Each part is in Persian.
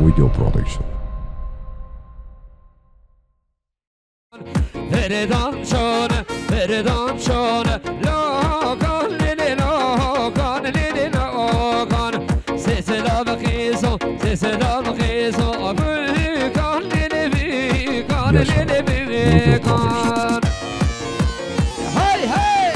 Video Production. Feridun şone, Feridun şone, lokan lili lokan lili lokan. Sesler bakıyorsun, sesler bakıyorsun, büyükan lili büyükan lili büyükan. Hey hey.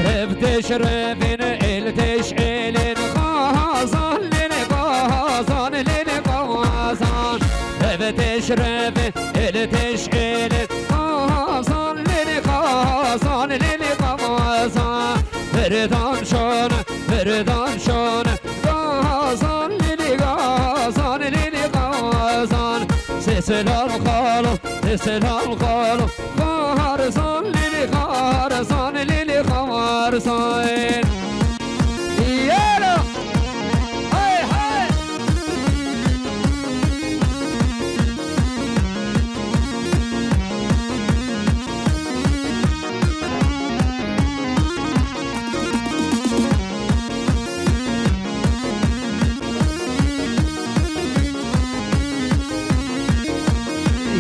Revdeş revine eldeş elin kazan lini kazan lini kazan. Revdeş revin eldeş elin kazan lini kazan lini kazan. Feridun şone, Feridun şone, kazan lini kazan lini kazan. Sesler kalın, sesler kalın, karzan lini karzan lini karzan. Yelo, hey hey.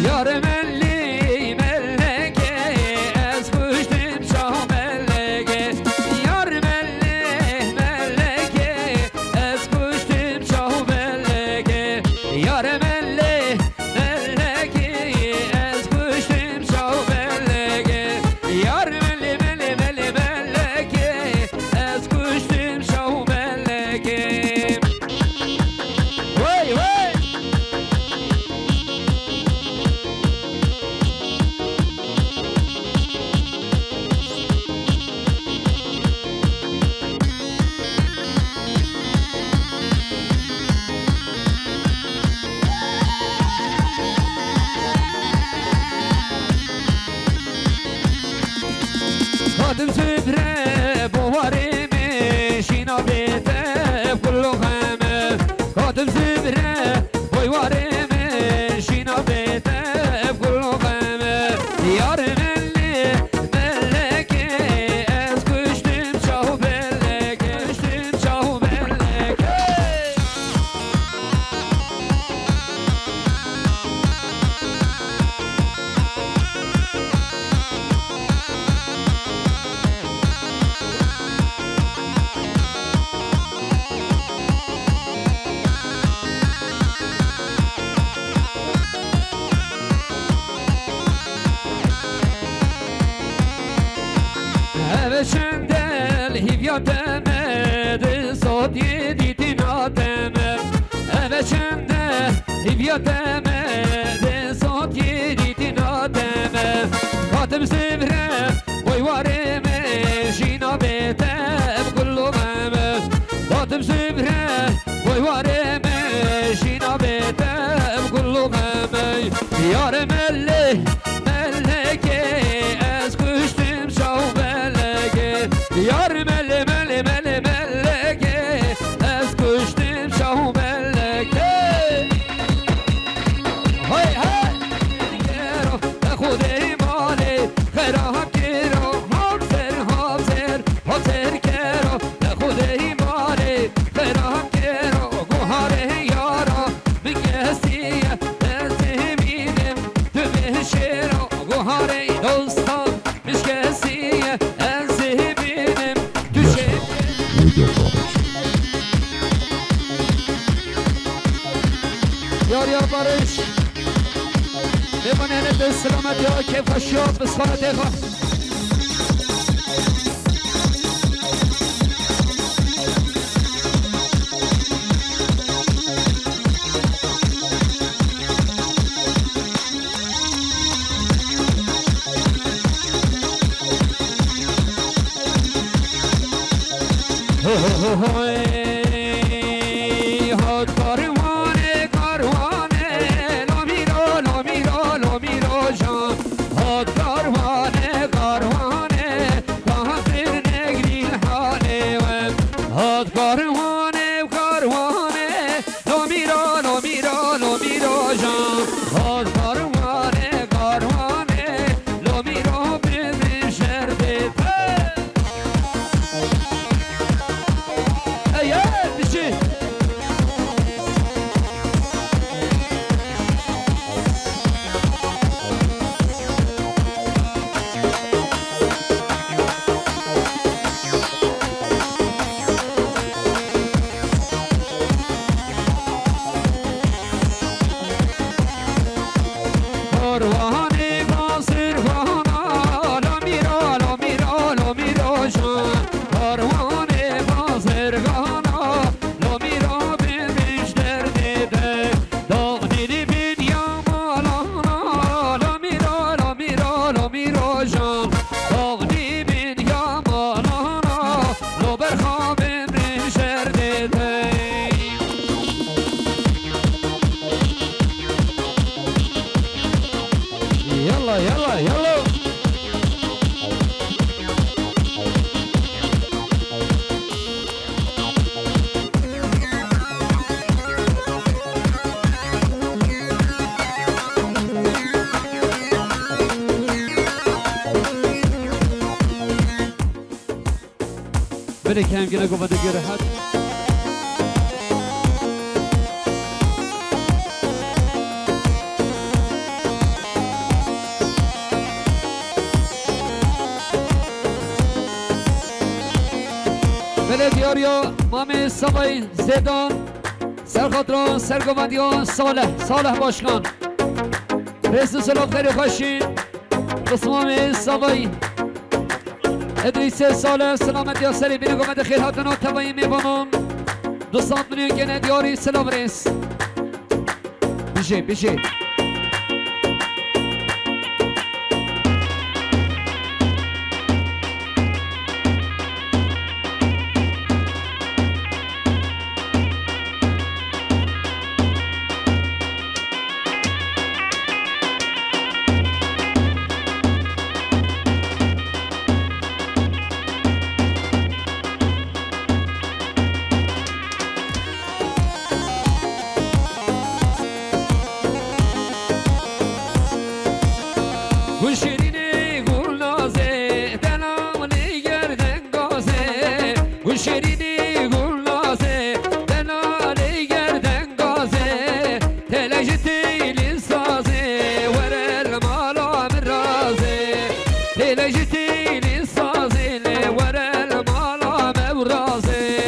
Yar melli melleke, ez kuştum şah melleke. Yar melli melleke, ez kuştum şah melleke. Yar melli melleke, ez kuştum şah melleke. Yar melli melli melli melleke, ez kuştum şah melleke. Vay vay. Kadım sübre buharimi şina bete kullu heme. Kadım sübre buharimi şina bete kullu heme. Yar melli melleke, ez kuştum şah belleke, kuştum şah belleke. Evet şendel hivya demedi, sot yedi dina demem. Evet şendel hivya demedi, sot yedi dina demem. Katım sivre boy varime, şina betem kullu meme. Katım sivre boy varime, şina betem kullu meme. Yar melli melleke, ez kuştum şah melleke. Yar melli melli melli melleke, ez kuştum şah melleke. Hay hay. Kero khudi mali khera kero hamzer hamzer hamzer kero khudi mali khera kero guhare yara min gesiye ezminim tübe şero guhare dostum min gesiye ezminim düşe. Video Production. Yar yar barış. بمانه به سلامت یا که فشیات به سخانت اقا. هاد کاروانه کاروانه لامیرو جان کاروان بازرگانا لو میرا بمیش در دیده داغنی بین یا مالانا لو میرا جان داغنی بین یا مالانا لو برخوا بمیش در دیده يلا يلا يلا بني كام جنا قبل دقيقة حد بلدیاریا مامی سبای زیدان سرخاطران سرگوندیان صالح باشکان رئیس سلام خیلی خوشین قسمام سبای ادریس صالح سلامت یا سری بینه گمد خیل هاتنا تبایی میبانون 200 میلیون گنه دیاری سلام رئیس بیشه شیرینی گل نازه دلم نگردن گازه گل شیرینی گل نازه دلم نگردن گازه تلج تیلی سازه ورل مالا من رازه تلج تیلی سازه ورل مالا من رازه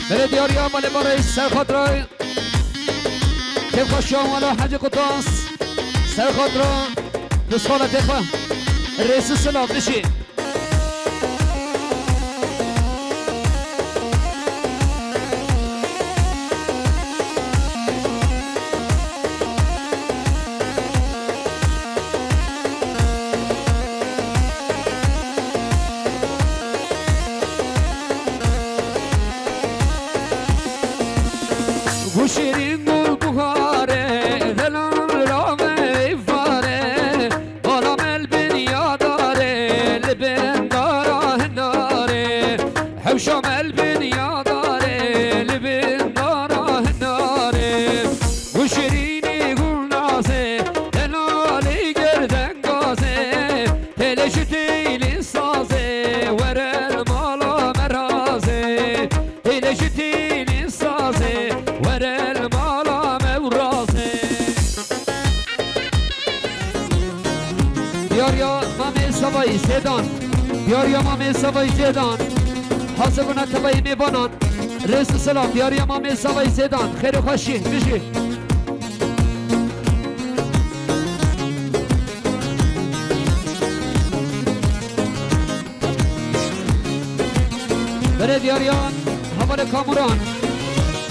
بلدیاری عمل با رئیس سرخاطران که خوشیان والا حج قطاس سرخاطران دستخانه تخواه رئیس سلام نشی شیرین گل بخاره دلم را میفاره بالا مل یاداره لبن داره ناره حوشا مل یاداره لبن داره ناره و شیرینی گل نازه دلالی گردن گازه تلش تیلی سازه ورل مالا مرازه تلش تیلی سازه دیاریا مامی سوایی زیدان دیاریا مامی سوایی زیدان حاضر کنه تبایی میبانان رئیس سلام دیاریا مامی سوایی زیدان خیلی خوشی بشی بره دیاریان حوال کاموران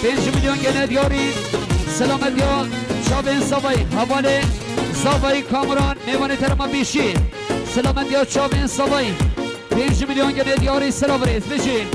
5 میلیون گنه دیاری سلامت یا شاب سوایی حوال سوایی کاموران میوانه ترما بیشی سلامت یا شاب سوایی 5 میلیون گنه دیاری سلام ریز بشی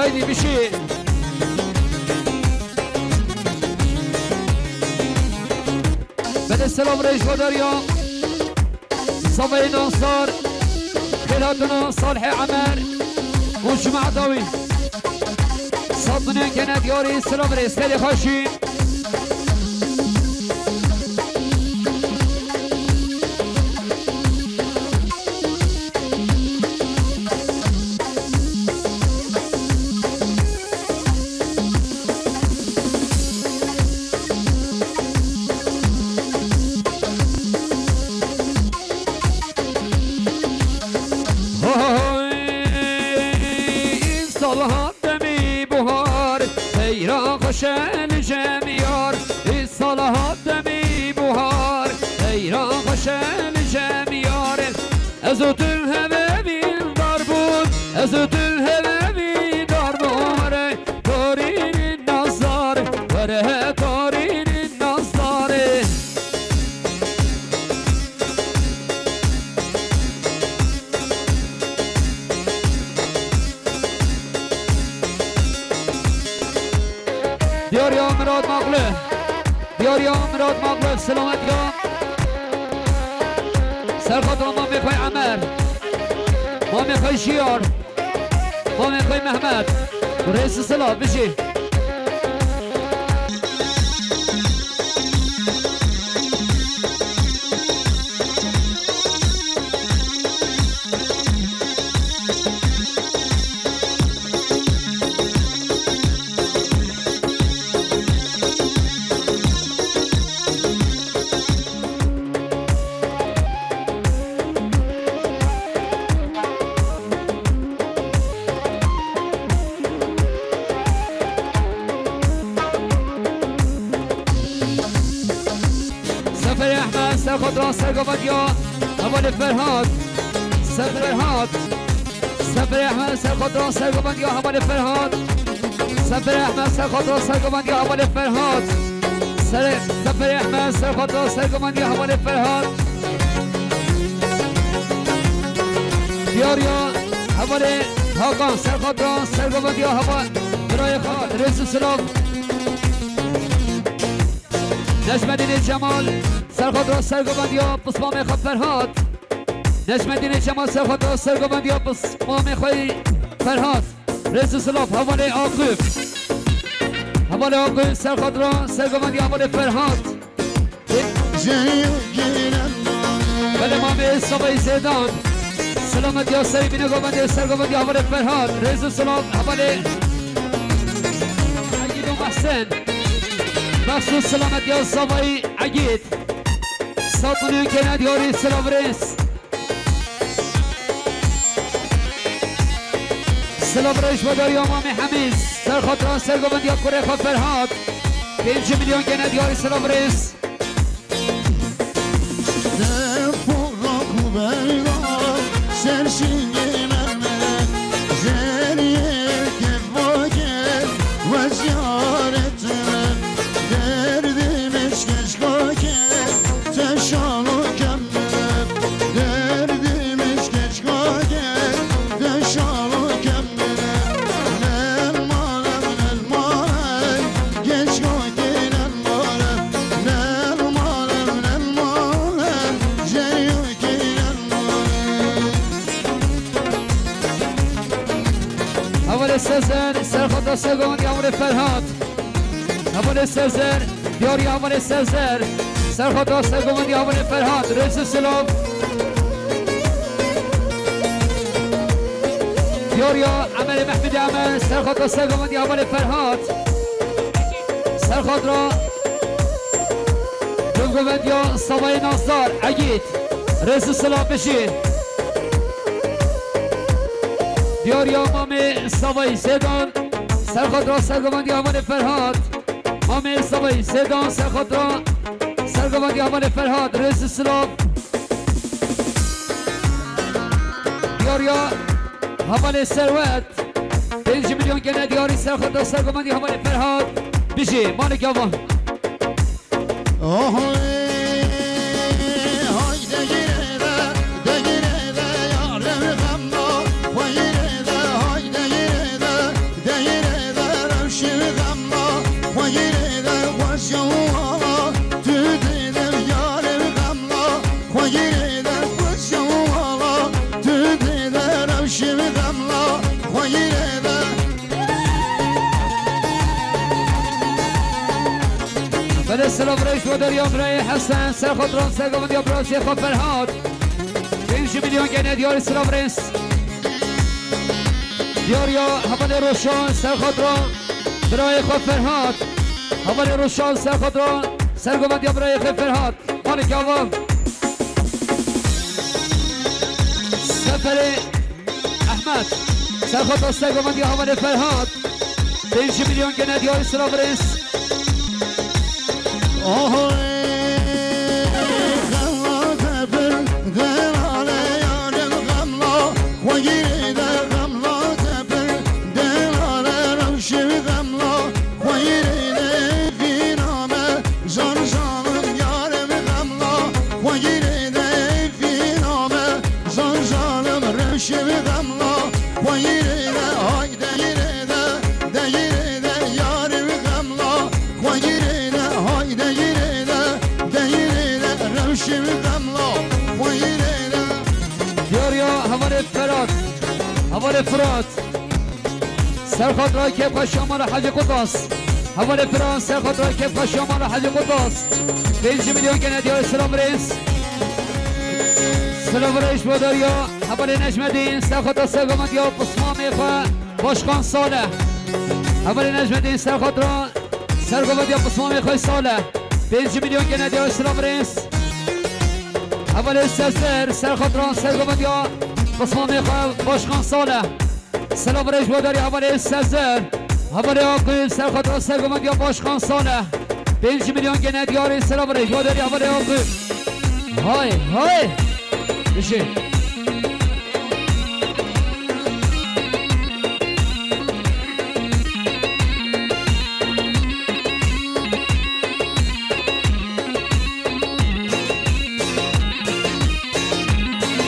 هایدی بشی بده سلام ریش باداریا صبای ناصر خلاتنا صالح عمر وجمع ضوي صدنا كانت يوري سلام ريس خلي خاشي خوشن جمیار صلاحات دمی بوهار ایران خوشن جمیار از تو همه بین دار بود از تو همه بین دار بود تارین نظر وره تارین نظر دیار یا مراد مغله دیار یا مراد مغله سلامت یا سرخط ما میخوای عمر ما میخوای شیار ما میخوای محمد رئیس صلاح بشی سرخط را سرگوبت یا حوال فرهاد فرهاد سفر احمد سرخط را سرگوبت یا حوال فرهاد سفر احمد سرخط را سرگوبت یا حوال فرهاد سفر احمد سرخط را سرگوبت یا حوال فرهاد دیار یا حوال هاقان سرخط را سرگوبت یا حوال برای خواهد رئیس سلام نجم دین جمال سرخط را سرگوبند یا بسمام خود فرهاد نجم دین جمال سرخط را سرگوبند یا بسمام خود فرهاد رئیس سلاف حوال آقوف حوال آقوف سرخط را سرگوبند یا حوال فرهاد بله مام صبای زیدان سلامت یا سری بینه گوبند سرگوبند یا حوال فرهاد رئیس سلاف حوال عگید و محسن مخصوص سلامت یا صبای عگید ساطنی کنید یاری سلام رئیس سلام رئیس بداری امام حمیز سرخط را سرگوبند یا کره خود فرهاد 5 میلیون کنید یاری سلام رئیس سرزر سرخط سرگوبند یا حوال فرهاد حوال سرزر دیاری حوال سرزر سرخط سرگوبند یا حوال فرهاد رئیس سلام دیاری عمل محمد عمل سرخط سرگوبند یا حوال فرهاد سرخط را سرگوبند یا صبای ناصر عگید رئیس سلام بشید دیاری امام صبای زیدان سرخط را سرگوبند یا حوال فرهاد امام صبای زیدان سرخط را سرگوبند یا حوال فرهاد رئیس سلام دیاری حوال ثروت 5 میلیون گنه دیاری سرخط را سرگوبند یا حوال فرهاد بشی مالک آوان سلام رئیس و دریام رای حسن سر خاطران سرگوند یا برازی خواب فرهاد 5 میلیون گنه دیاری سلام رئیس دیاریا حمل روشان سر خاطران برای خواب فرهاد حمل روشان سر خاطران سرگوند یا برای خواب فرهاد مالک آوام سفر احمد سر خاطران سرگوند یا حمل فرهاد 5 میلیون گنه دیاری سلام رئیس حوال فرات سرخط رای که پاشامال حج قداس حوال فرات سرخط رای که پاشامال حج قداس 5 میلیون گنه دیار سلام رئیس سلام رئیس بوداریا حوال نجمدین سرخط سرگمند یا بسمامی خواه باشخان ساله حوال نجمدین سرخط را سرگمند یا بسمامی خواه ساله 5 میلیون گنه دیار سلام رئیس حوال سرسر سرخط را سرگمند یا بسمامی خواه باشخان ساله سلام رئیس بوداری حواله سزر حواله آقای سرخط سرگمند یا باشخان ساله 5 میلیون گنه دیاری سلام رئیس بوداری حواله آقای های های بشه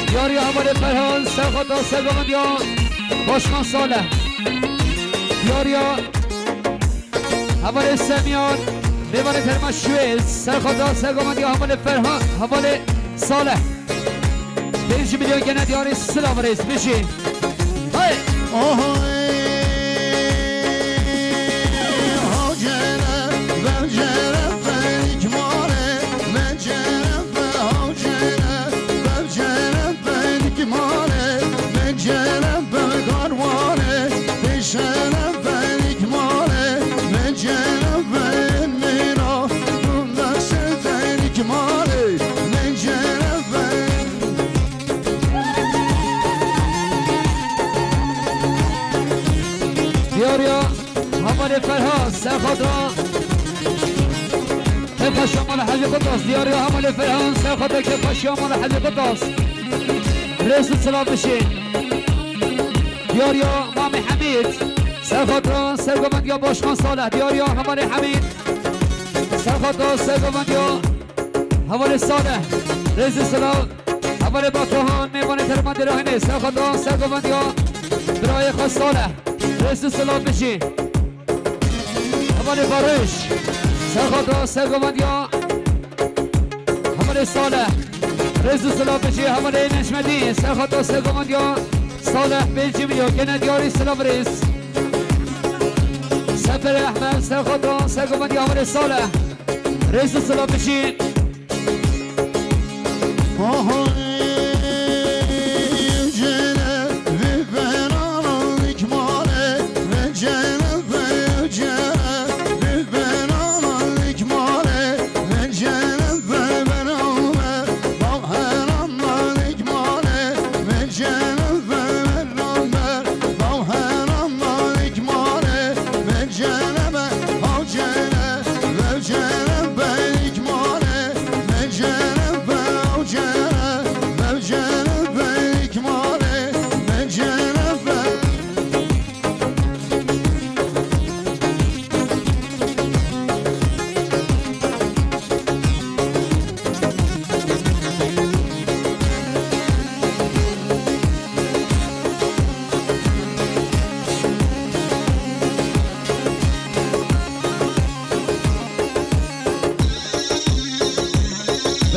دیاری حواله فرهان سرخط سرگمند یا باشخان ساله دیاریا حوال سمیان لیوان ترمشویز سرخواه سرگمندی حوال فرهان حوال ساله 5 میلیون گنه دیاری سلام رئیس بشی های فرهاد سرخط را کفا شمال حج قداس دیاری حمل فرهاد سرخط را کفا شمال حج قداس رئیس سلام بشین دیاری مامی حمید سرخط را سرگمند یا باشخان ساله دیاری حمل حمید سرخط را سرگمند یا حمل ساله رئیس سلام حمل باکوهان میوان ترمند راهنه سرخط را سرگمند یا برای خواست ساله رئیس سلام بشین حمل بارش سرخط را سرگمند یا حمل ساله رئیس سلام بشی حمل نشمدی سرخط را سرگمند یا صالح 5 میلیون گنه دیاری سلام رئیس سفر احمد سرخط را سرگمند یا حمل صالح رئیس سلام بشی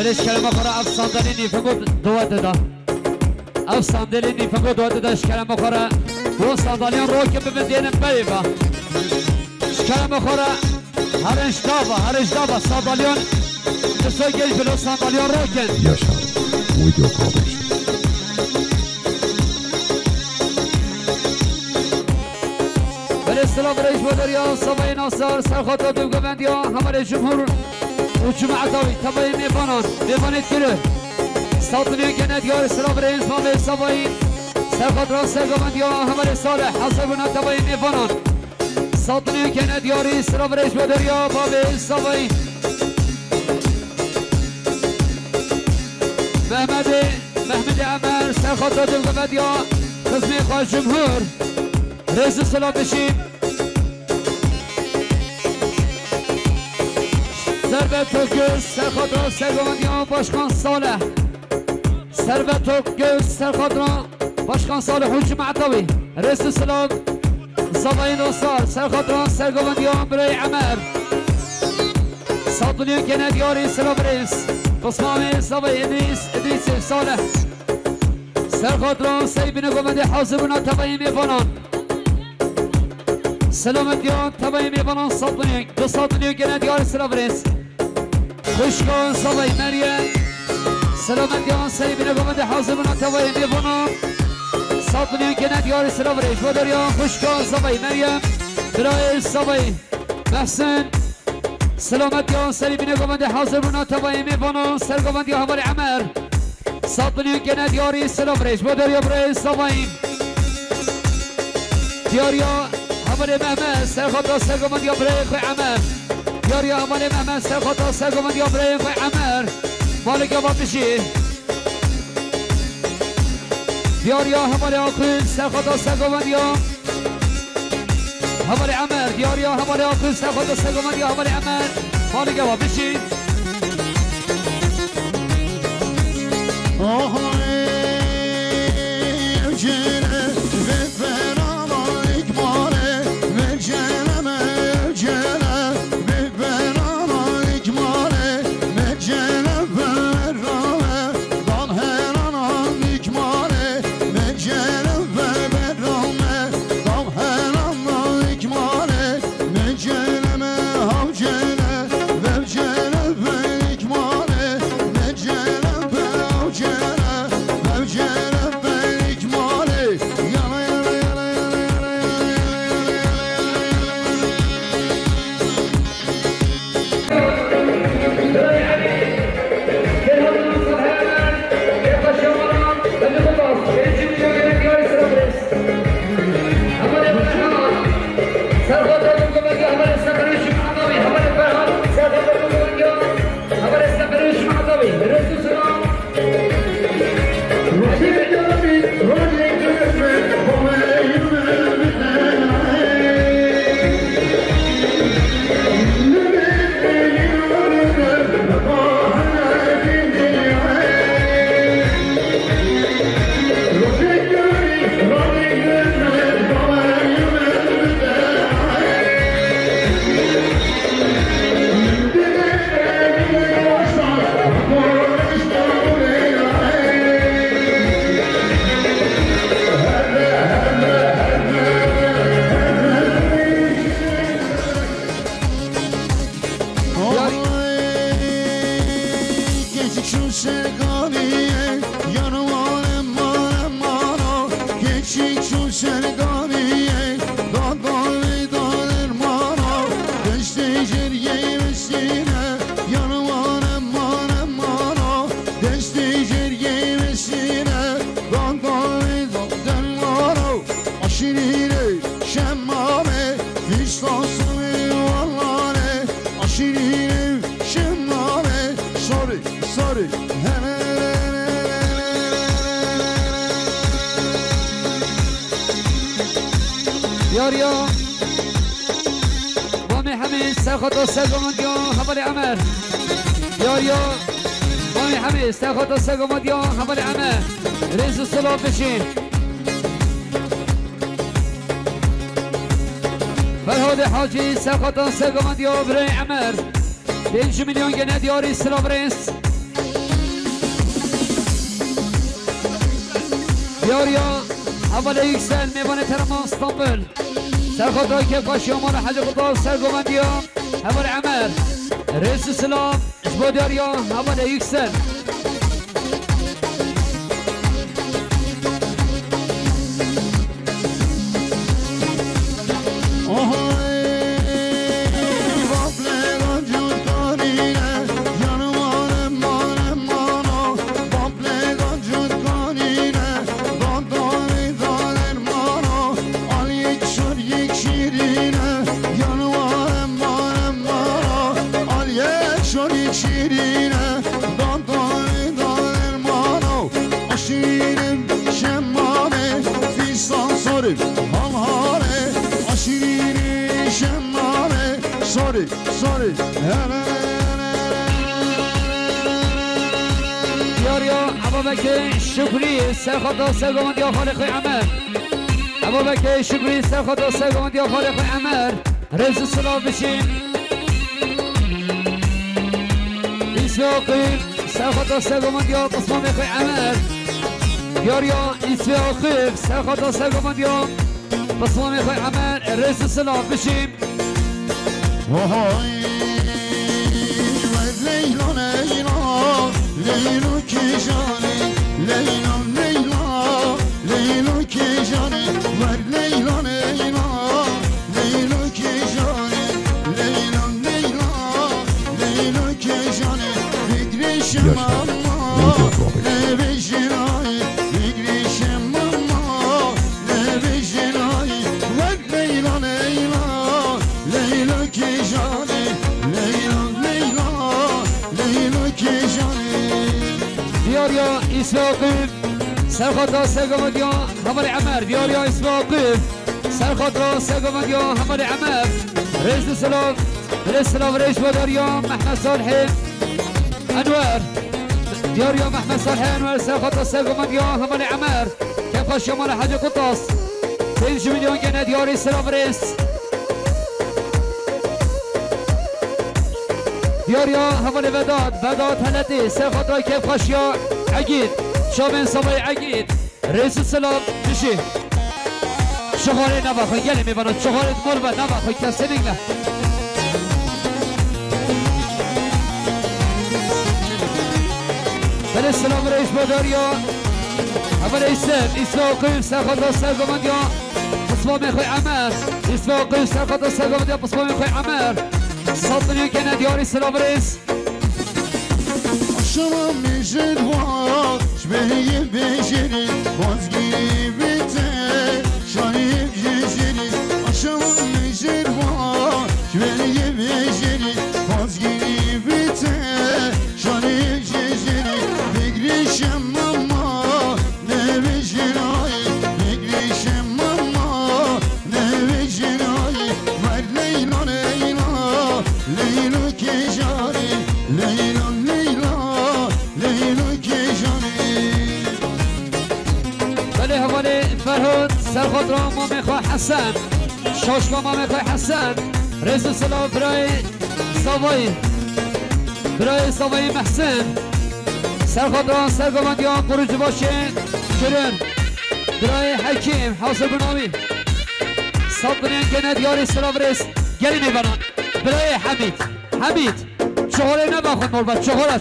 برش کلمه خورا اف صندلی نیفنگو دوات دا اف صندلی نیفنگو دوات دا شکلمه خورا دو صندلیان رو که ببندینم بریبا شکلمه خورا هرش دابا صاداليون تسوي جيش بلو صاداليون روكن Yaşar Video Production. بالاستلام رئيس ودريا صباي ناصر سرخطة دوغبنديا همال الجمهور وجماعتاوي تباي ميفانان ميفانت كله ساطنيو كنت يار استلام رئيس مامي صباي سرخطة سرغبنديا همال صالح حسبنا تباي ميفانان ساطنيو كنت يار استلام رئيس ودريا مامي صباي محمد عمر سرخطة دوغبنديا قسمي خواهد جمهور رئيس السلام بشين ضربه توکیوس سرخاطران سرگوندیان باشخان صالح ضربه توکیوس سرخاطران باشخان صالح حجم عطاوی رئیس السلام زباین نصار سرخاطران سرگوندیان برای عمر ساطنیان کندیاری سلام رئیس قسمامی زبای ادریس صالح سرخاطران سیبین گومدی حاضرون تبایی میبانان سلامتیان تبایی میبانان ساطنیان دو ساطنیان کندیاری سلام رئیس خوشگان صبای مریم سلامتیان سیبین گومدی حاضرون تبایی میبانان ساطنیان کندیاری سلام رئیس بودریان خوشگان صبای مریم برای صبای محسن سلامتیان سیبین گومدی حاضرون تبایی میبانان سرگومدی حوال عمر ساطنیان کندیاری سلام رئیس بودریان برای صبای دیاریا حوال محمد سرخاطر سرگومدی برای خوی عمر دیاریا حوال محمد سرخاطر سرگومدی برای خوی عمر مالک آباد بشی دیاریا حوال آقل سرخاطر سرگومدی حوال عمر دیاریا حوال آقل سرخاطر سرگومدی حوال عمر مالک آباد بشی دیاریا مامی حمید سرخاطر سرگومدیان حوال عمر دیاریا مامی حمید سرخاطر سرگومدیان حوال عمر رئیس السلام بشین فرهاد حاجی سرخاطر سرگومدیان برای عمر 5 میلیون گنه دیاری سلام رئیس دیاریا حوال یکسل میوان ترمان استانبول سرخاطر که کاشی امان حج قطار سرگومندیان حوالي عمر رئيس السلام جبوداريا حوالي يكسر sorry يا ابو بكر شكري سرخط سرقوند يا خالق عمر ابو بكر شكري سرخط سرقوند يا خالق عمر رئيس الصلاة بشين اسواقي سرخط سرقوند يا قسمان اخي عمر يا اسواقي سرخط سرقوند يا قسمان اخي عمر رئيس الصلاة بشين ليلى ليلى ليلى كجاني ليلى ليلى ليلى كجاني ور ليلى ليلى ليلى كجاني ليلى ليلى ليلى كجاني فكري شماما لبجناي فكري شماما لبجناي ور ليلى ليلى ليلى كجاني ليلى ليلى ليلى كجاني دياريا إسواقيف سرخطا سرقمديا همالي عمر دياريا إسواقيف سرخطا سرقمديا همالي عمر رئيس السلام رئيس السلام رئيس وداريا محمد صالحي أنوار دياريا محمد صالحي أنوار سرخطا سرقمديا همالي عمر كيف خش يوم على حاجة قطاس 5 مليون جنيه دياري السلام رئيس دياريا همالي بدات هلتي سرخطا كيف خشيا عقيد شابين صبي عقيد رئيس السلام بشي شغالي نباخي قالي ميبانات شغالي مربى نباخي كسنين له بل السلام رئيس بداريا همالي إسواقيف سرخطا سرقمديا بصمامي خوي عمر إسواقيف سرخطا سرقمديا بصمامي خوي عمر صدني كان دياري السلام رئيس شرم میشد وا شبهی بشری بازگیری بیته شاید جشری شرم میشد وا شبهی بشری بازگیری بیته شاید جشری بگریشم ماما نبیشنای بگریشم ماما نبیشنای ور لیلا لیلا لیلا کجاری لیلا بله حوالی فرهود سرخطرا مامی خواه حسن شاشقا مامی خواه حسن رئیس السلام برای سوایی محسن سرخطرا سرگوندیان قروج باشه کرن برای حکیم حاصل بنامی صدرین کنه دیاری السلام رئیس گلی میبرن برای حمید چهاره نباخد مربت چهاره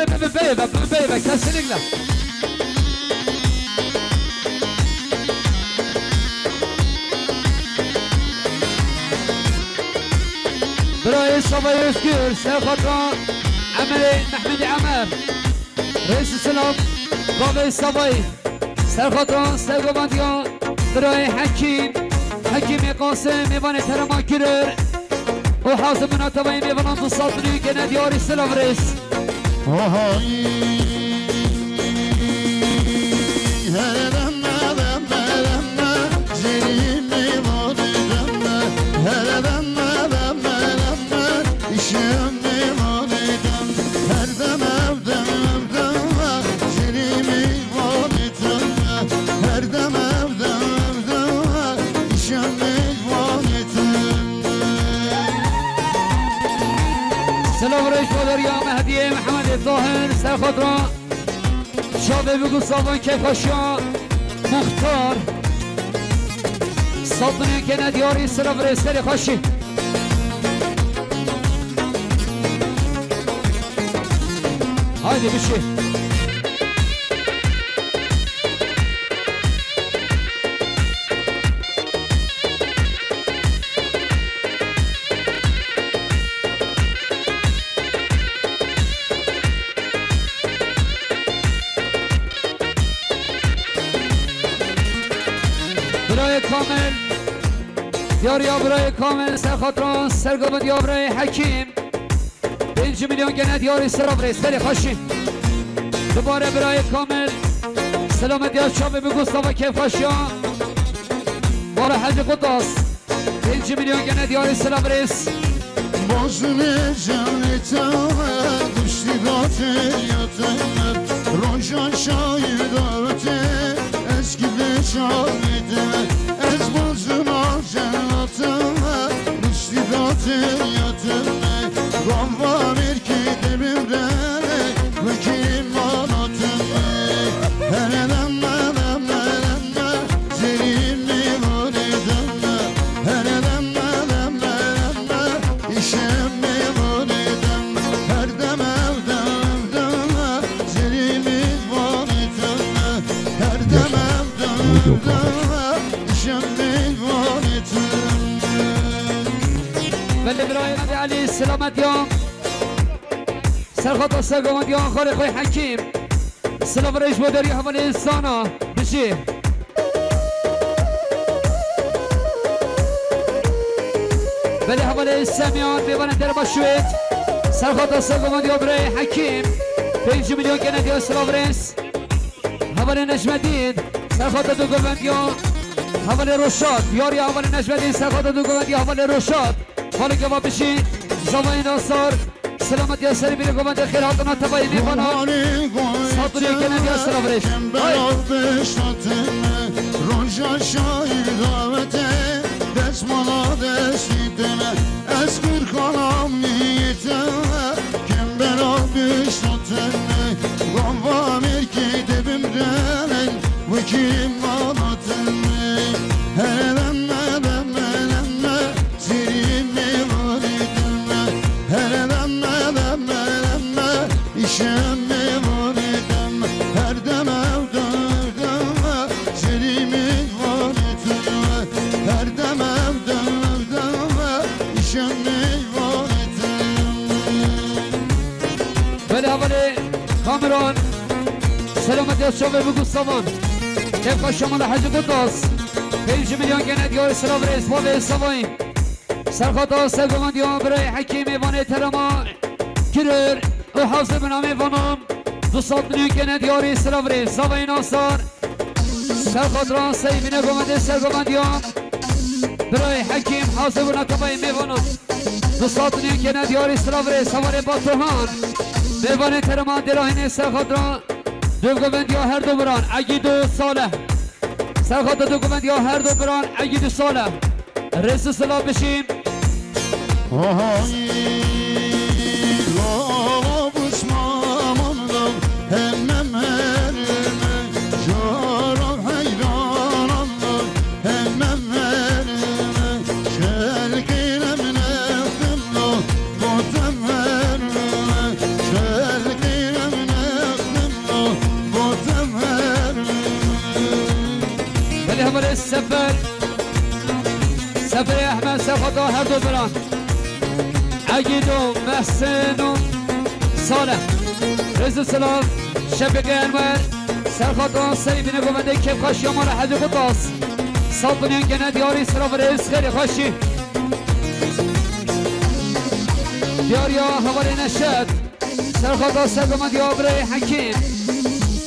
ببه کسی نگله برای صبای اسکر سرخطران عملی محمدی عمر رئیس السلام بابای صبای سرخطران سرگوندیان برای حکیم قاسم میوان ترمان کرر و حاضر مناطبایی میوانان تو صدری که ندیاری السلام رئیس سلام رئیس بادریا مهدی محمد الظاهر سرخطران شابه بگو صابان کفاشا مختار صدنی که ندیاری سلام رئیس سری خوشی haydi bir şey. برای کامل یاریا برای کامل سرخاطران سرگابد یا برای حکیم 5 میلیون گنه دیاری سراب ریس خیلی خوشی دوباره برای کامل سلامت یا شابه بگو صافا کیف خوشی ها بار حج قداس 5 میلیون گنه دیاری سراب ریس بازم جانتم دوستی داتم روشان شایدارته eski bir şahidim Ez bozuna cennetim Müstidatın yatım Gamba bir kidimimden Vekilim manatım Hereden Zerim mi var edem Hereden İşem mi var edem Her dem evden Zerim mi var edem Her dem بله برای نبی علی سلامت یام سرخط سرگامت یام خاله خوی حکیم سلام ریش بوداری حوالی انسانا بشی بله حوالی سمیان بیوانه در باشوید سرخط سرگامت یام برای حکیم 5 میلیون گنه دیو سلام ریس حوالی نجمدید سرخط دو گوند یام حوالی روشاد یاری حوالی نجمدید سرخط دو گوند یام حوالی روشاد حالا که با بشی زمانی ناصر سلامت یا سری بیره گوند خیل حاطنا تبایی میفانا ساطری کنن یا سلام ریش روشا شاید دعوته دستمالا دستیدمه از کارکنم نیتمه کم برا بشتاتمه گام مرکی دبimden وکیم مالاتمه هرم İşem mi var edem Her dem evden Zerimi var edem Her dem evden İşem mi var edem Böyle havale Kameran Selamet Yaşam ve Gustavan Kevka Şaman'a Hacı Kutas 5 milyon gene diyor Sırav Reis Valle Savayim Serkata Sergoman diyor Birey Hakim Evan Terama Kirir و حافظ بنامه وانم 200 میلیون گنه دیاری سلاوری زاوی ناصر سرخاطران سیبینه گمده سرگمندیان برای حکیم حافظ بناتبای میوانم 200 میلیون گنه دیاری سلاوری سوار باتوهان میوانه ترمان دلاهین سرخاطران دو گمندیا هر دو بران اگی 2 ساله سرخاطر دو گمندیا هر دو بران اگی 2 ساله رئیس سلام بشیم Hemmem herime Şarap hayran Allah Hemmem herime Şerkine mineftim lo Botem herime Şerkine mineftim lo Botem herime Beli hamale sefer Seferi Ahmet Sefata her do biran Agido Mehsinu Saleh رئیس سلام شبکه انور سرخاطران سیبینه گومنده کف خاشی مال حج قداس سالتونیان گنه دیاری سراف رئیس خیلی خاشی دیاریا حوالی نشد سرخاطران سرگومند یا برای حکیم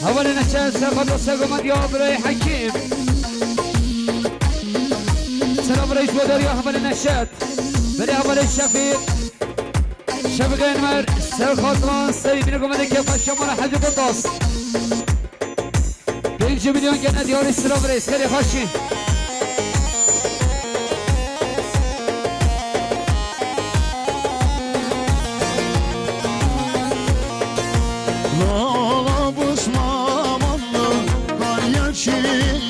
حوالی نشد سرخاطران سرگومند یا برای حکیم سلام رئیس بوداریا حوالی نشد بلی حوالی شفیق شبکه انور سرخاطران سیبینه گومنده که پشمان حج قداس 5 میلیون گنه دیاری سلام رئیس خیلی خوشی Lala busmam Allah Kar yaşıyay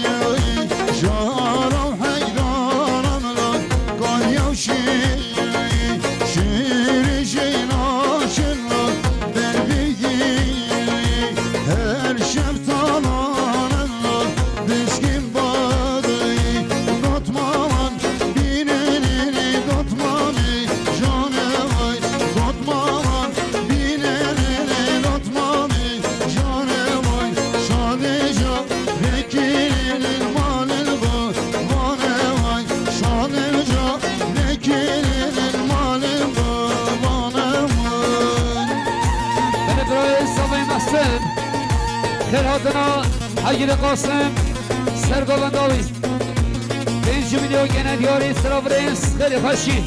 Şarap hayran Allah Kar yaşıyay Şiir şeyin aşırla Derbi giy حجر قاسم سرگوبنداوی 5 میلیون گنه دیاری سرابرینس خیلی خوشی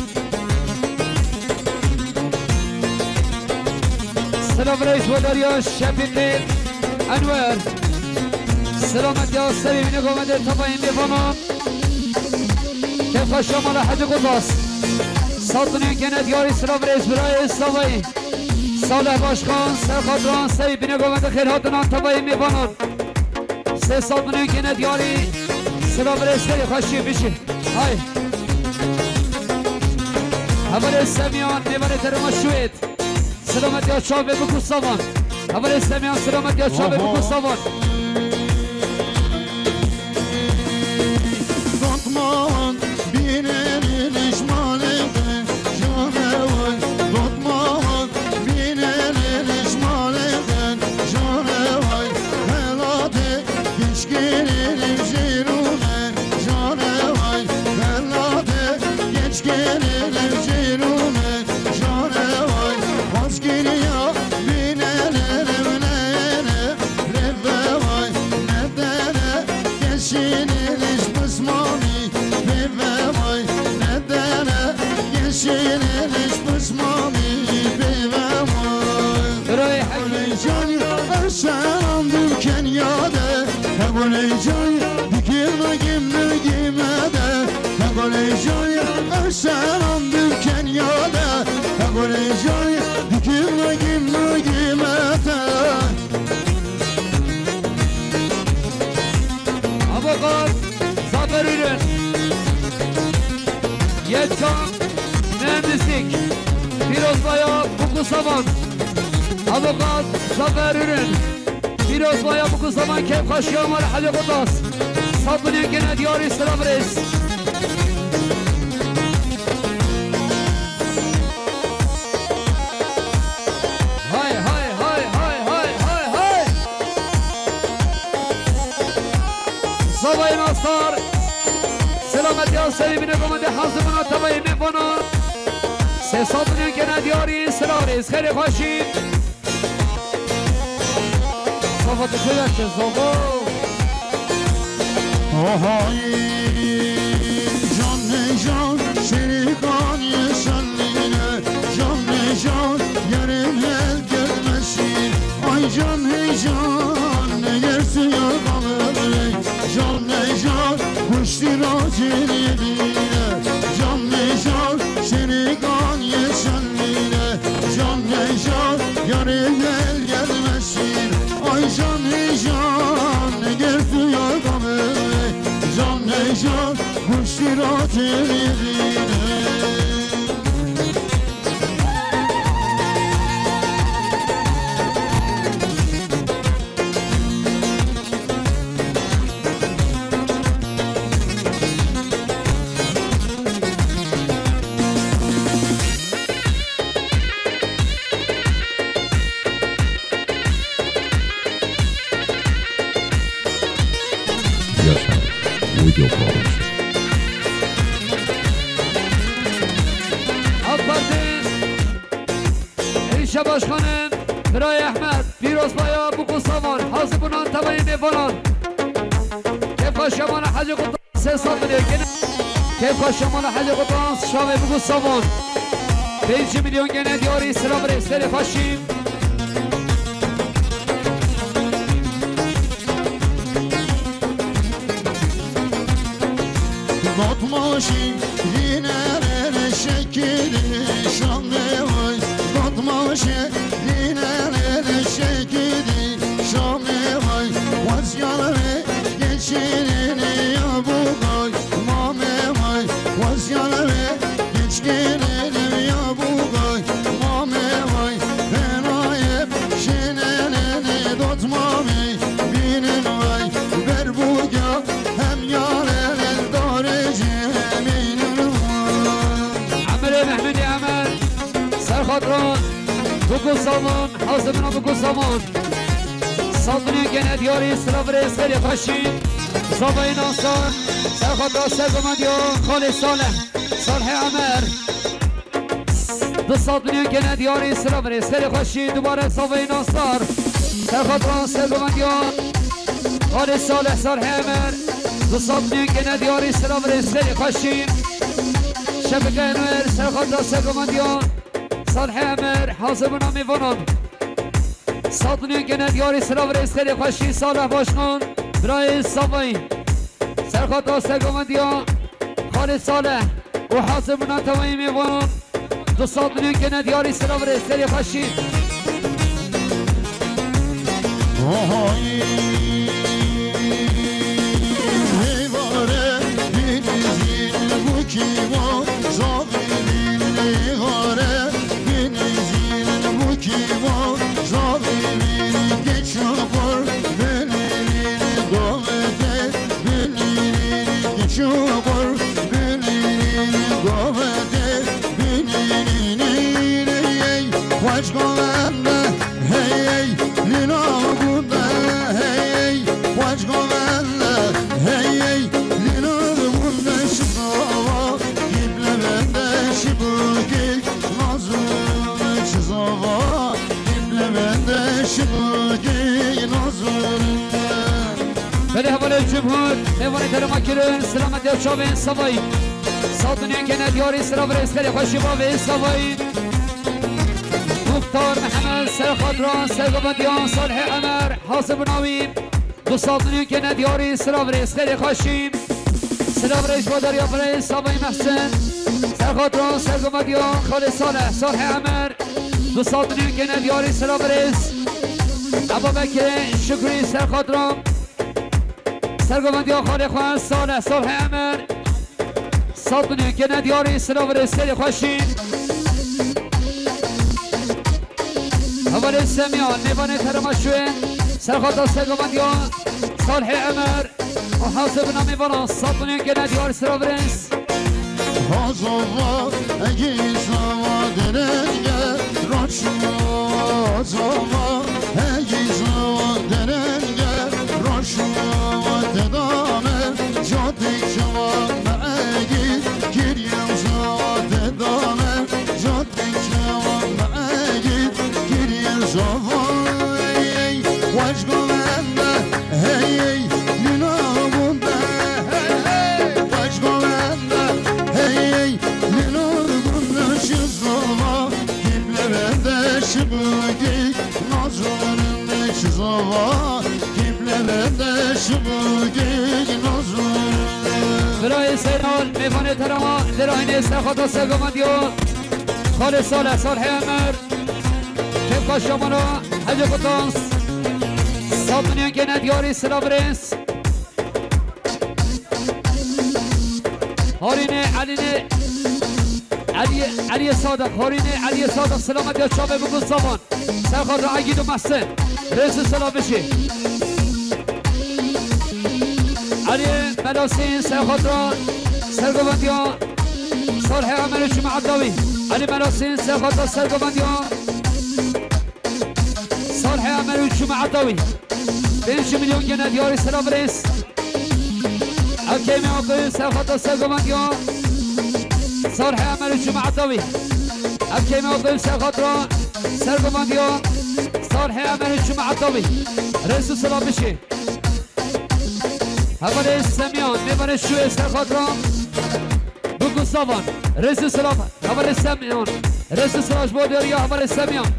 سرابرینس و داریاش شفیقی انور سلامتی ها سبی بینه گومده تفایم بیفانم که خوشی مالا حج قداس 100 میلیون گنه دیاری سرابرینس برای استاوی صالح باشخان سرخادران سبی بینه گومده خیرهاتنان تفایم بیفانم 300 میلیون گنه دیاری سرابرینس خیلی خوشی بشی های اول سمیان نبره ترما شوید سلامتی ها چابه بکو سامان اول سمیان سلامتی ها چابه بکو سامان Batman binenin işmalinde Jane vay Batman binenin işmalinde Jane vay Helade geçkinenin jirune Jane vay Helade geçkinenin jirune Jane vay Vazgiriya binenin evlene Revve vay Nedene geçinin Mami bebe vay nedene geçiniş mami bebe vay Oleycan erşan dülken yade Oleycan dikime gimede Oleycan erşan dülken yade Oleycan dikime gimede Abakat Zafer Ürün Yetkan Mühendislik Firozbaya Bukusaman Avukat Zafer Ürün Firozbaya Bukusaman Kep Kaşıyamar Hali Kutas Sabbını Gene Diyarı İslam Reis Hay hay hay hay hay hay hay Zabayın Asar سلامتی ها سری بینه گمانده حضمنا تبایی میفانان 300 میلیون گنه دیاری سراریز خیلی خوشی صفات شده چه زبا آهای جان جان شریکان شنینه جان جان yarım el gelmesin ay can heyecan ne yersin ya kalır can heyecan kuştur aciliyine can heyecan şerikan yeşenliğine can heyecan yarım el gelmesin ay can heyecan ne yersin ya kalır can heyecan kuştur aciliyine Yaşar Video Production. AK Parti Erişe Başkanım Firay Ahmet Firozbaya Bukusaman Hazıbunan tabayı mefanan Kefka Şaman'a Hacı Kutan 300 milyon gene Kefka Şaman'a Hacı Kutan Şavi Bukusaman 5 milyon gene diyarı İslam Reisleri Faşim Batmaşin dinere şekili şanlı vay Batmaşin dinere şekili şanlı vay Vazyaları geçirini ya bu gay Mame vay Vazyaları geçirini ya bu gay Mame vay Fenayep şeneleni dotmami binin vay Ver bu ya hem yarele محمد عمل سرخطران بکو سامان حاضرنا بکو سامان 100 میلیون گنه دیاری اسلام رئیس خیلی خوشی زبای ناصر سرخطران سرگمندیان خالی صالح عمر 200 میلیون گنه دیاری اسلام رئیس خیلی خوشی دوباره زبای ناصر سرخطران سرگمندیان خالد صالح صالح عمر تصدني كنا دياري سلام رسالي خشين شبكة انوير سرخط ساقمانديان صالح عمر حاضرنا میفونم صدني كنا دياري سلام رسالي خشين صالح باشنان برای صافي سرخط ساقمانديان خالد صالح وحاضرنا توي میفونم تصدني كنا دياري سلام رسالي خشين Kimo zavinin ligare binizin bu kimo zavinin geçapar belinin davete belinin geçapar belinin davete belinin ey vajganda hey lina bunda hey vajganda hey lina bunda şıkava Şibuki nazırını çizava Diblemende şibuki nazırını بله حوال الجمهور حیوان کرما کرن سلامت یا چاوین سوایی ساتونی که ندیاری سراب رسکری خوشی باوی سوایی مختار محمد سرخاطران سرگبندیان صالح عمر حاسب ناوی دو ساتونی که ندیاری سراب رسکری خوشی سراب رش بادر یا برای سوایی محسن سرخاطران سرگمدیان خالد صالح صالح عمر دو ساتونی که ندیاری سلام رس ابا بکر شکری سرخاطران سرگمدیان خالد خواه صالح صالح عمر ساتونی که ندیاری سلام رس سری خوشین اول سمیان نیوان ترمشوه سرخاطران سرگمدیان صالح عمر وحاسب نمیوان ساتونی که ندیاری سلام رس Hazava egizava derenge Raşma Hazava egizava derenge Raşma tedame Cadde çavame egil Giryem zava tedame Cadde çavame egil Giryem zava Vajgavende hey Lina bunda hey Vajgavende Hey, Lilur bunun şizava Kiplevende şıbıgi Nazırında şizava Kiplevende şıbıgi Nazırında برای سیران میوان ترما در آین استخاط و سرگمندیو خالد صالح صالح عمر کفکا شمانا حج قطانس ساتونیان که ندیاری سلام رس هارینه علی صادق هارینه علی صادق سلامت یا شابه بگو زمان سرخاطر عگید و محسن رس سلام بشی علی ملاسین سرخاطران سرگوبندیان صالح عمر شما عبداوی علی ملاسین سرخاطر سرگوبندیان صالح عمر شما عبداوی 5 میلیون گنه دیاری سلام رس حكيمي عقيل سرخاطر سرگمندیان صالح عمر شما عبداوی حكيمي عقيل سرخاطر سرگمندیان صالح عمر شما عبداوی رئيس سلام بشي اول سمیان میبر شوی سرخاطران بگو ساوان رئيس سلام اول سمیان رئيس سلاش بودریا اول سمیان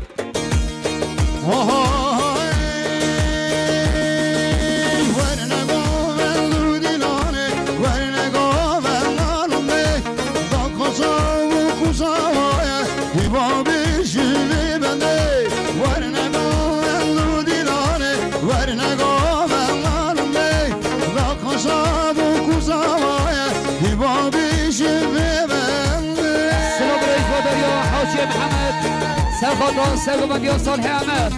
سرخاطران سرگمندیان صالح عمر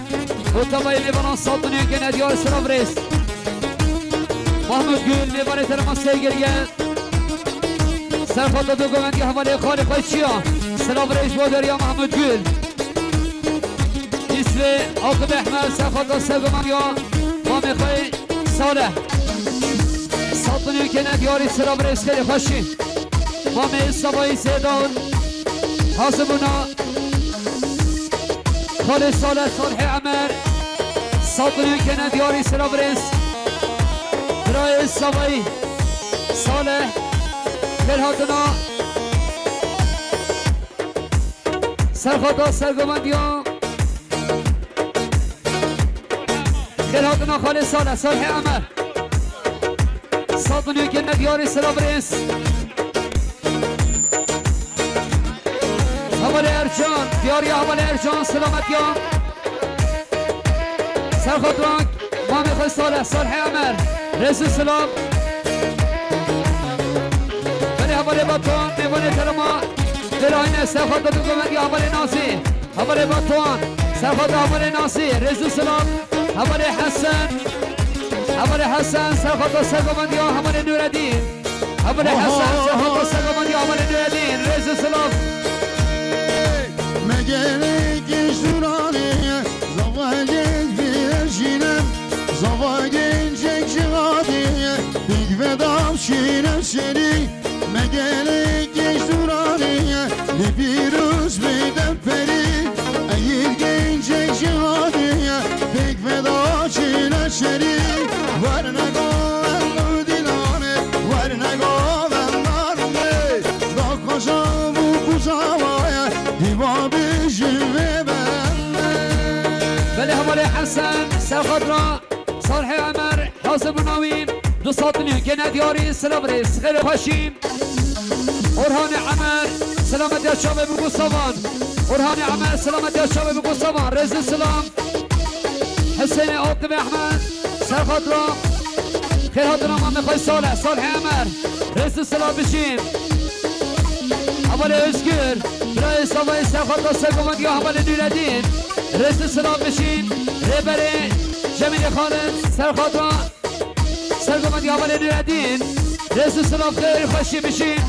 متابعی میوانان ساتونیان که ندیار سلام رس محمود گل میوان ترمان سیگریه سرخاطر دوگمندی حوالی خالق چیا سلام رس بادریا محمود گل اسم عاقب احمد سرخاطر سرگمندیان مامیخای صالح ساتونیان که ندیاری سلام رس خیلی خوشی مامی سبایی سیدان حاسبونا خالد صالح صالح عمر ساتونیان که ندیاری سلام رس الصبي صالح للهاتنا سرخطا سرقمنديان للهاتنا خالد صالح عمر صاد نيوكي ندياري سلابريس حوالي ارجان دياري حوالي ارجان سلامتيان سرخطرانك مامي خوي صالح عمر رئيس السلام بني حوالي بطوان نيواني ترما دلائنا سرخطة دوكمندي حوالي ناسي حوالي بطوان سرخطة حوالي ناسي رئيس السلام حوالي حسن سرخطة سرقمندي حوالي نور الدين حوالي حسن سرخطة سرقمندي حوالي نور الدين رئيس السلام مجالك شراني زواجك بيرشينم زواجك شغادي بيك فدام شينم شري مجالك شراني لبيروس بيدم فري اير gençek şehadiye pek feda şine şeri varna goven dilane varna goven narme da koşa bu kuzavaya diva bişime ben بله حوالي حسن سرخضراء صالح عمر حاسب ناوين دو ساطني كنا دياري سلابريس خير باشين أورهان عمر سلامت يا شباب بقصوان أورهان عمر سلامت يا شباب بقصوان رئيس السلام حسين عاطف أحمد سرخضراء خير هاتنا محمد خوي صالح عمر رئيس السلام بشين حوالي اسكر رئيس الله سرخضراء سرقمندي حوالي نور الدين رئيس السلام بشين ريبري جميل خالد سرخضراء سرقمندي حوالي نور الدين رئيس السلام خير خوشي بشين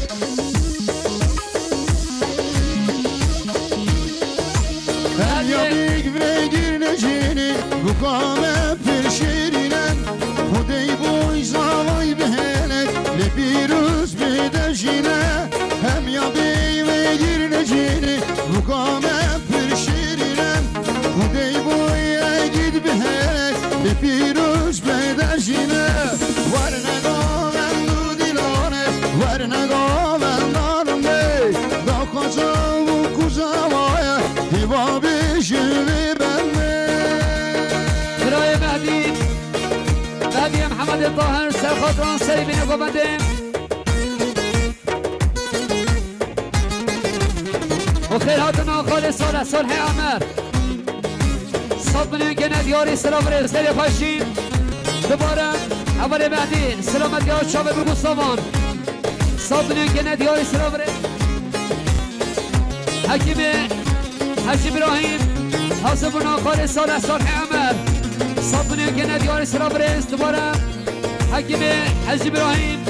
her yabik ve girnecini bu kame perşirinen Hudey boy zavay behenek lepirus bedejine hem yabik ve girnecini bu kame perşirinen Hudey boy gid behenek lepirus bedejine varna goven du dilane varna goven narme da koca bu kuzavaya diva bişimi benle براي مهدي يا محمد الطاهر سرخطران سريبين وقبندين وخير هاتنا خالد صالح عمر صد مليون كنا دياري سلام سري خاشين دوباره اول مهدي سلامت يا شباب بقصوان صد مليون كنا دياري سلام حكيم ابراهيم حاسبنا خالد صالح عمر صدني كنا ديار سلابريس دوباره حكيم ابراهيم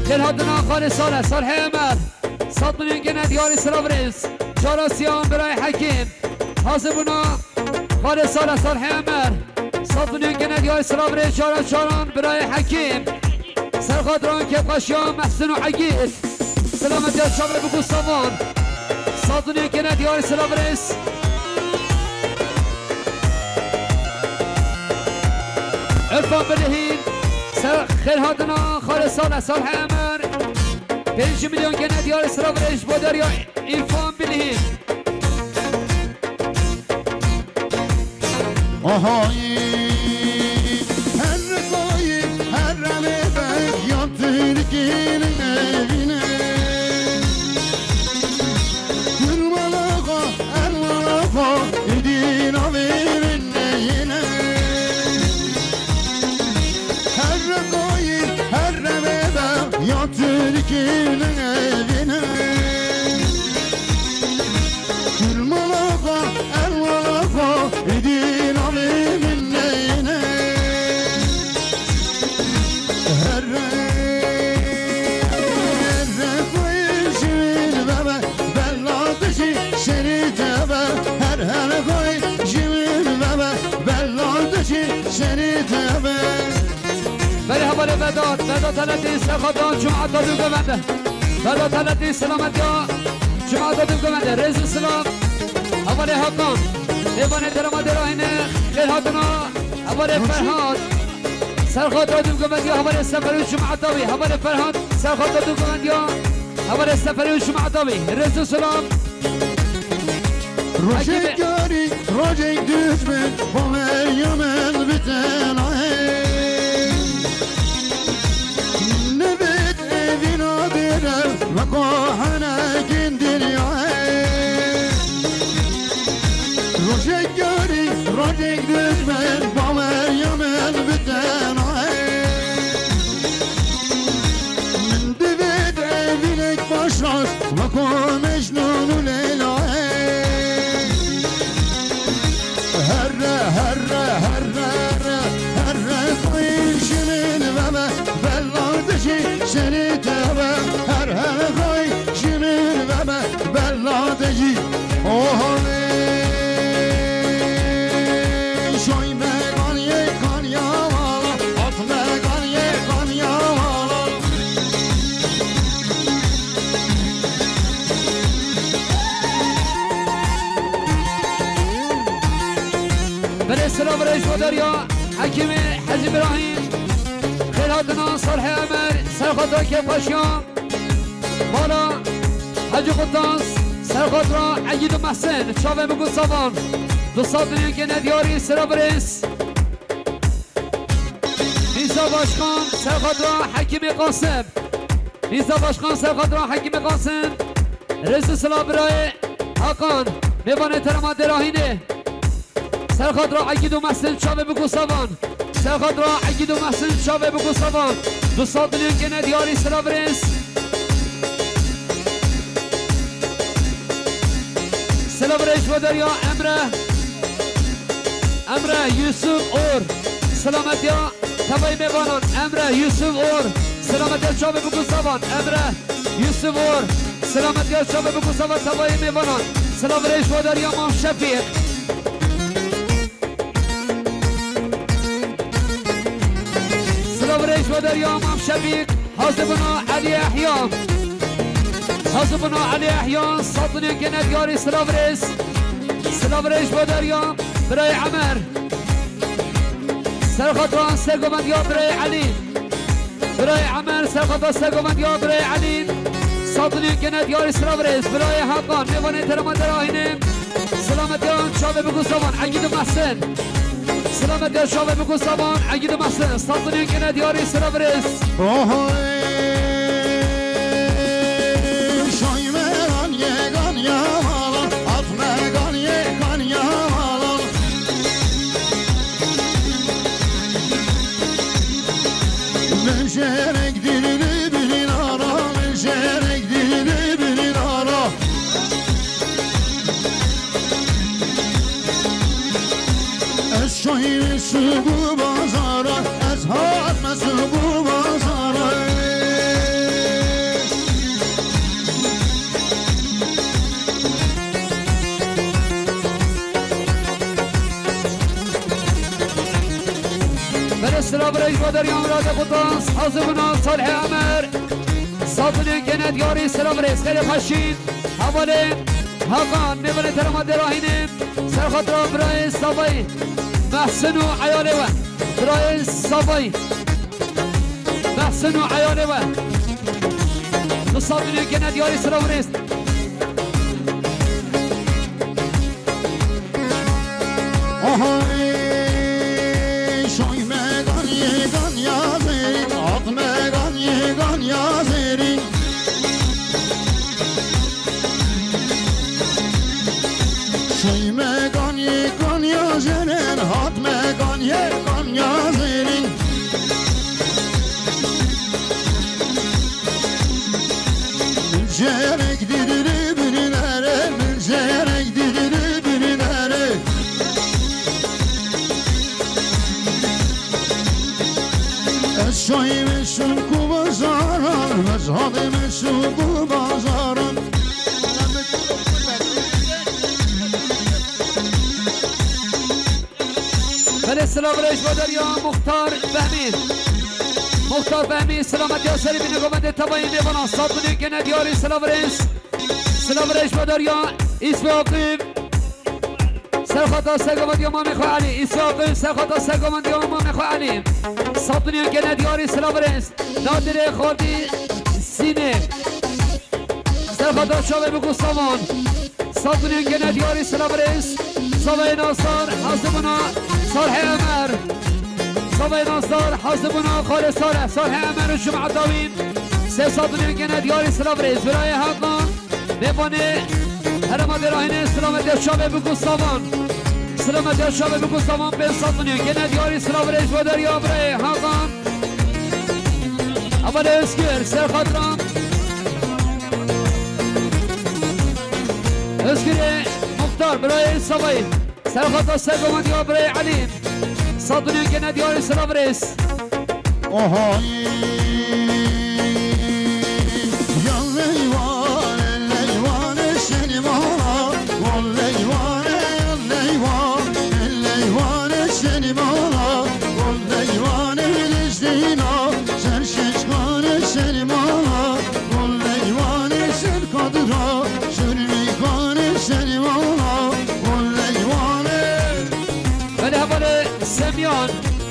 خير هاتنا خالد صالح عمر صدني كنا ديار سلابريس جاراسيان براي حكيم حاسبنا خالد صالح عمر صدني كنا ديار سلابريس جاران براي حكيم سرخضران كقاشيان محسن وحقيق سلامت يا شباب بقصوان صدني كنا ديار سلابريس عرفان بالهين خير هاتنا خالد صالح عمر 5 مليون كنا ديار سلابريس بودريا عرفان بالهين Ahayı her koyu her ramede yatır gelin evine Gülmalaga elmalaga idin averin yine Her koyu her ramede yatır gelin evine Gülmalaga elmalaga idin averin yine Her koyu şirin bebe belladışı seni tebe Her koyu şirin bebe belladışı seni tebe بله حوالي بدات تلاتي سرخطان جمعة دادو قمنده بدات تلاتي سلامت يا جمعة دادو قمنده رئيس السلام حوالي حقان دیوان درما دراهنه خير هاتنا حوالي فرهاد سرخاطر دوم گمندیا هوار سفری شما عطاوی هوار فرهاد سرخاطر دوم گمندیا هوار سفری شما عطاوی رزو سلام روشک یاری روشک düşmün bu Meryem'in biten نبت evina birer ve kohana kindiriyor روشک یاری روشک düşmün bu Meryem'in biten نبت evinek başlar ve koh Mecnun'u Leyla seni tebe her koy jimin ve me belladeci oh şoy me ganye kanyavala at me ganye kanyavala بله سلام رئیس مدریا حکیم حجی ابراهیم خیراتنا صالح امر سرخاطر که پاشیام بالا حجی قطاس سرخاطر عید و محسن چاوه بگو سوان دو ساعت که ندیاری سلام رئیس نیزا باشخان سرخاطر حکیم قاسم نیزا باشخان سرخاطر حکیم قاسم رئیس سلام برای حقان میوان ترمات راهینه سرخاطر عید و محسن چاوه بگو سوان سرخاطر عید و محسن چاوه بگو سوان دو ساعت که ندیاری سلام رئیس سلام رئیس مدریا امره یوسف اور سلامت یا تبایی میبانان امره یوسف اور سلامت یا چاوه بگو سوان امره یوسف اور سلامت یا چاوه بگو سوان تبایی میبانان سلام رئیس مدریا مام شفیق رئيس ودريا امام شبيك حاسبنا علي احيان حاسبنا علي احيان ساطني كنا دياري سلام رئيس ودريا براي عمر سرخطان سرقمنديا براي علي براي عمر سرخطان سرقمنديا براي علي ساطني كنا دياري سلام رئيس براي حقان ميواني ترمان دراهينم سلامتيان شابه بگو زمان عقيد محسن سلامت یا شابه بگو سامان عقید محسن ساطنی که ندیاری سلام رئیس شایمران یگان یامالان atmegan یگان یامالان من şerek dilini bilin ara من şerek dilini bilin ara شایم سبو بازارا از حاتم سبو بازارا بله سلام رئیس مدریا مراد قطاس حاضرنا صالح امر ساطنی که ندیاری سلام رئیس خیلی پشین حواله حقان میبونه ترماد راهینه سرخاطر برای صابایی محسن و عیاله و برای صابایی محسن و عیاله و مصابینی که ندیاری سلام رئیس شایمگان یگان یازرین آتمگان یگان یازرین شایمگان یگان یازرین آتمگان یگان یازرین ملجرک دیدی بیناره ملجرک دیدی بیناره از شایمشون کو بازاران از حادمشون کو بازاران بله سلام رئیس مدریا مختار فهمی سلامت یا سری بینه گمنده تبایی میبانا ساطنی که ندیاری سلام رئیس مدریا اسم عقیب سرخطا سرگمند یا امام خواه علی اسحاق سرخطا سرگمند یا امام خواه علی صادنی که ندیاری سلاورس نادر خوردی سینه سرخطا شاوه بگو سامان صادنی که ندیاری سلاورس صابه ناصر حاسبنا صالح عمر صابه ناصر حاسبنا خال صالح عمر شمع داوین سه صادنی که ندیاری سلاورس برای حقان نبانه هرما دراهین سلامت شاوه بگو سامان سلامت شاوه بگو سامان به صادنی که ندیاری سلاورس و دریا برای حقان اول اسکر سر خاطران اسکر مختار برای صبایی سر خاطر سرگمند یا برای علیم صادنی که ندیاری سلاورس آهایی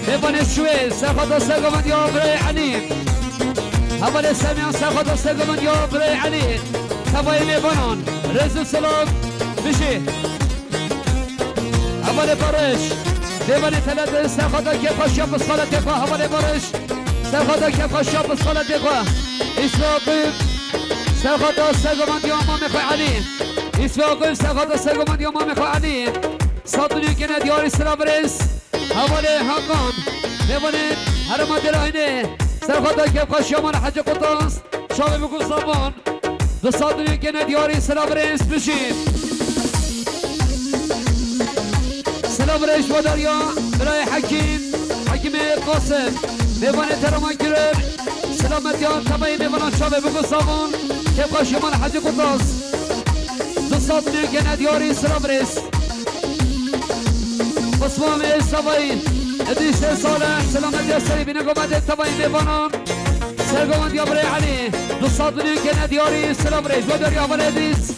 ببانه شوی سرخطا سرگمند یا برای علیم اول سمیان سرخطا سرگمند یا برای علیم تبایی میبانان رزو سلام بشی اول بارش ببانه تلت سرخطا که پاشیا بسخالت دقا اول بارش سرخطا که پاشیا بسخالت دقا اسلاقیب سرخطا سرگمند یا امام خواه علیم اسلاقیب سرخطا سرگمند یا امام خواه علیم صادنی که ندیاری سلاورس حواله حقان ببانید هرما دراهینه سرخطا که قشیامان حج قطاس شاوه بگو سامان دو صادنی که ندیاری سلاورس بشید سلاورس و دریا برای حکیم قاسم ببانید هرما گرر سلامتیان تبایی ببانان شاوه بگو سامان که قشیامان حج قطاس دو صادنی که ندیاری سلاورس عثمان سوایی ادریس صالح سلامتی سری بینگومد تبایی میبانم سرگومند یا برای علی دو صادنی که ندیاری سلام ریش و داری اول ادریس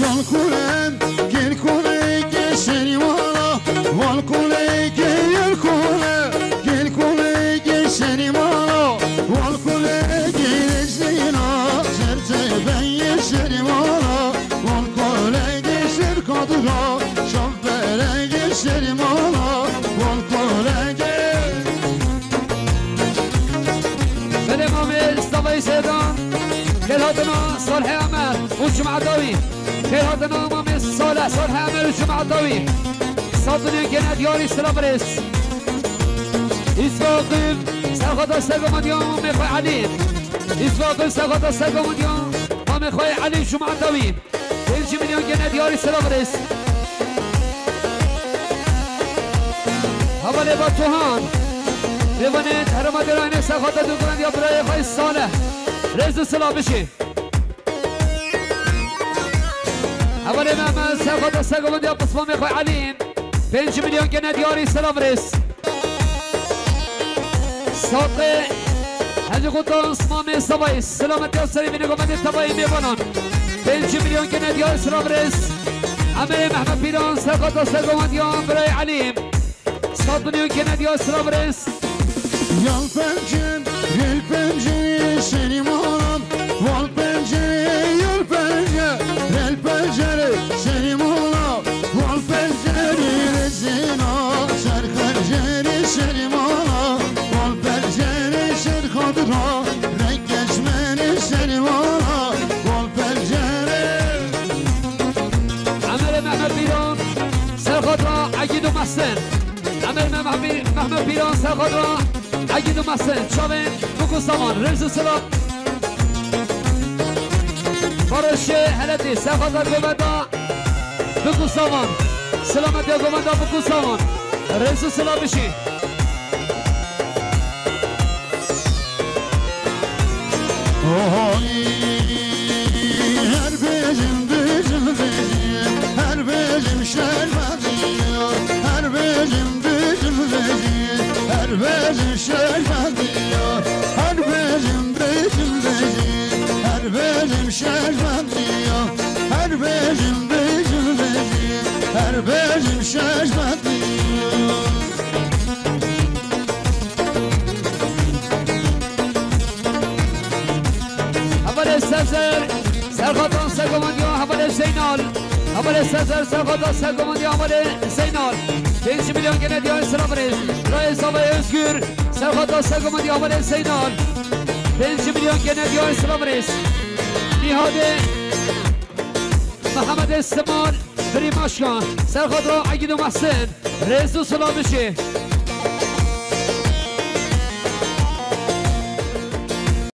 یال کولم گل کوله گشنی والا وال کوله گل کوله گل کوله گشنی والا وال کوله گل زینا سرته بیشنی والا وال کوله گشر کادرا شبره گشنی والا وال کوله گل بله امام استوای سیدان خیراتنا صالح عمر و شمع داوی خیراتنا امام صالح عمر و شمع داوی صادنی که ندیاری سلام رس اسواقیم سرخطا سرگمانیان میخواه علی اسواقیم سرخطا سرگمانیان ما میخواه علی شمع داوی 5 میلیون که ندیاری سلام رس حواله با توهان ببانید حرمت راین سرخطا دو کنند یا برای خواه صالح رز سلام بشی اولی محمد سرخطا سرگمانده یا قسمان میخواه علیم 5 میلیون که ندیاری سلام رس ساقه حج قطان اسمام سوایی سلامتی و سری بینگومده تبایی میبانان 5 میلیون که ندیاری سلام رس امیر محمد پیران سرخطا سرگمانده یا برای علیم 100 میلیون که ندیاری سلام رس Yal pencere, gel pencere, seni molam. Val pencere, yal pencere, gel pencere, seni molam. Val pencere, rezina, ser pencere, seni molam. Val pencere, ser kadra, renk geçmeni, seni molam. Val pencere. Amir Mehmet Biran, ser kadra, akid و محسن. Amir Mehmet Biran, ser kadra. اگید و محسن شاوین بکو سامان رمز سلام بارش حلتی سرخطا گومندا بکو سامان سلامتی گومندا بکو سامان رمز سلام بشی Her bizim her bizim şerbeti her bizim her bizim şerbeti her bizim her bizim şerbeti her bizim her شش بدی اول سزر سرخاطان سرگماندی اول زینال اول سزر سرخاطان سرگماندی اول زینال 5 میلیون گنه دیای سلام ریز رای حساب özgür سرخاطان سرگماندی اول زینال 5 میلیون گنه دیای سلام ریز نهاد محمد استمال بریم آشکان سرخاطان عگید و محسن رئیس و سلام بشه